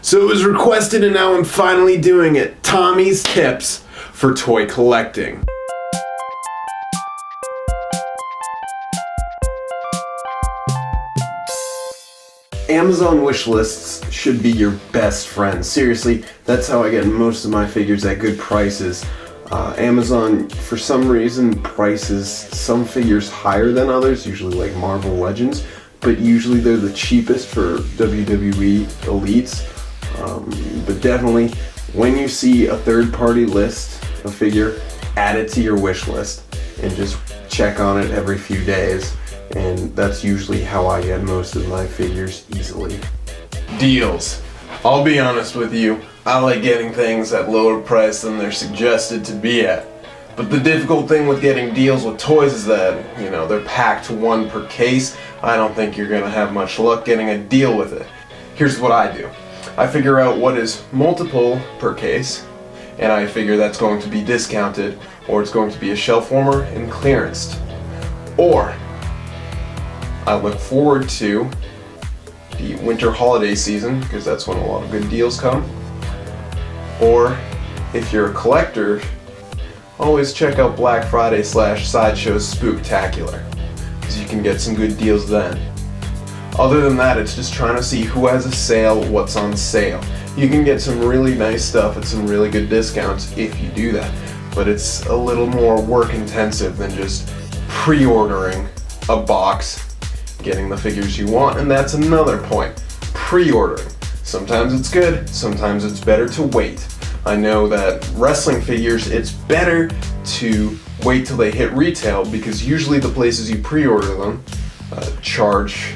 So it was requested and now I'm finally doing it. Tommy's tips for toy collecting. Amazon wish lists should be your best friend. Seriously, that's how I get most of my figures at good prices. Amazon, for some reason, prices some figures higher than others, usually like Marvel Legends, but usually they're the cheapest for WWE Elites. But definitely, when you see a third-party list, a figure, add it to your wish list and just check on it every few days. And that's usually how I get most of my figures easily. Deals. I'll be honest with you, I like getting things at lower price than they're suggested to be at. But the difficult thing with getting deals with toys is that, they're packed one per case. I don't think you're gonna have much luck getting a deal with it. Here's what I do. I figure out what is multiple per case, and I figure that's going to be discounted, or it's going to be a shelf warmer and clearanced. Or I look forward to the winter holiday season, because that's when a lot of good deals come. Or if you're a collector, always check out Black Friday / Sideshow Spooktacular, because you can get some good deals then. Other than that, it's just trying to see who has a sale, what's on sale. You can get some really nice stuff at some really good discounts if you do that, but it's a little more work intensive than just pre-ordering a box, getting the figures you want. And that's another point, pre-ordering. Sometimes it's good, sometimes it's better to wait. I know that wrestling figures, it's better to wait till they hit retail, because usually the places you pre-order them charge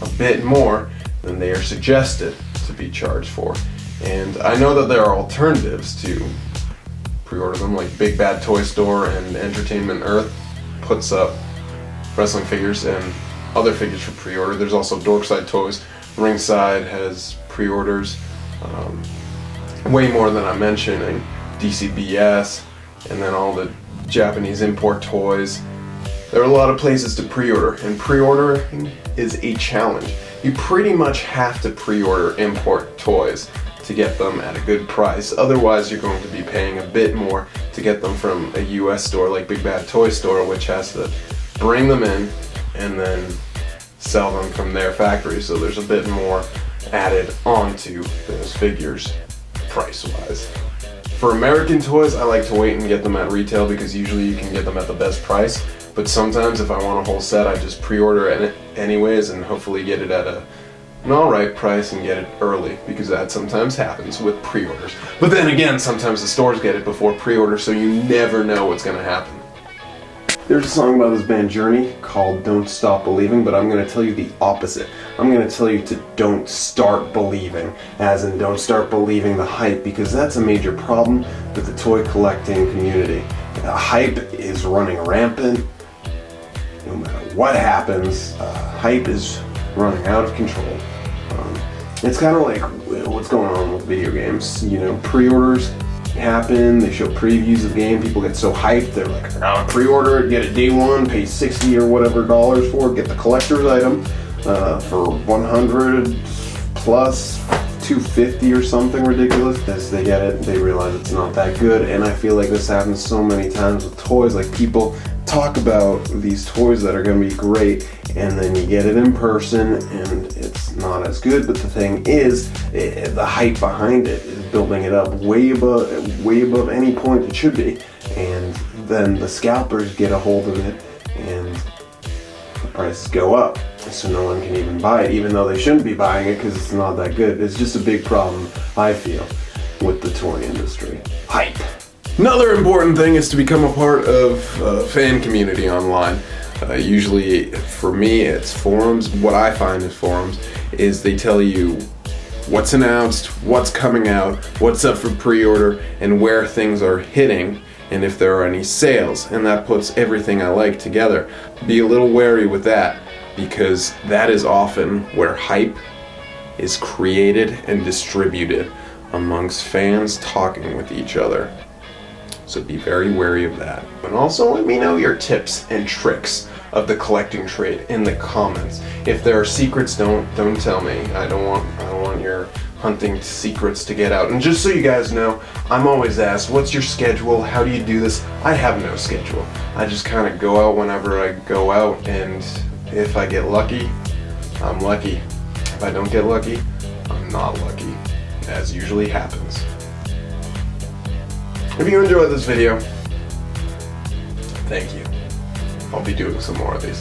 a bit more than they are suggested to be charged for. And I know that there are alternatives to pre-order them, like Big Bad Toy Store and Entertainment Earth puts up wrestling figures and other figures for pre-order. There's also Dorkside Toys. Ringside has pre-orders, way more than I'm mentioning. DCBS, and then all the Japanese import toys. There are a lot of places to pre-order, and pre-ordering is a challenge. You pretty much have to pre-order import toys to get them at a good price. Otherwise, you're going to be paying a bit more to get them from a US store like Big Bad Toy Store, which has to bring them in and then sell them from their factory. So there's a bit more added onto those figures price-wise. For American toys, I like to wait and get them at retail, because usually you can get them at the best price. But sometimes if I want a whole set, I just pre-order it anyways and hopefully get it at an alright price and get it early, because that sometimes happens with pre-orders. But then again, sometimes the stores get it before pre-order, so you never know what's going to happen. There's a song by this band Journey called Don't Stop Believing, but I'm going to tell you the opposite. I'm going to tell you to don't start believing, as in don't start believing the hype, because that's a major problem with the toy collecting community. The hype is running rampant. No matter what happens, hype is running out of control. It's kind of like what's going on with video games. Pre-orders happen, they show previews of game, people get so hyped, they're like, I gotta pre-order it, get it day one, pay $60 or whatever dollars for it, get the collector's item for 100 plus $250 or something ridiculous. As they get it, they realize it's not that good, and I feel like this happens so many times with toys. Like, people talk about these toys that are going to be great, and then you get it in person and it's not as good. But the thing is, the hype behind it is building it up way above any point it should be, and then the scalpers get a hold of it and the prices go up, so no one can even buy it, even though they shouldn't be buying it because it's not that good. It's just a big problem, I feel, with the toy industry. Hype. Another important thing is to become a part of a fan community online. Usually, for me, it's forums. What I find in forums is they tell you what's announced, what's coming out, what's up for pre-order, and where things are hitting, and if there are any sales, and that puts everything I like together. Be a little wary with that, because that is often where hype is created and distributed amongst fans talking with each other. So be very wary of that. And also let me know your tips and tricks of the collecting trade in the comments. If there are secrets, don't tell me. I don't want your hunting secrets to get out. And just so you guys know, I'm always asked, what's your schedule? How do you do this? I have no schedule. I just kind of go out whenever I go out, and if I get lucky, I'm lucky. If I don't get lucky, I'm not lucky, as usually happens. If you enjoyed this video, thank you. I'll be doing some more of these.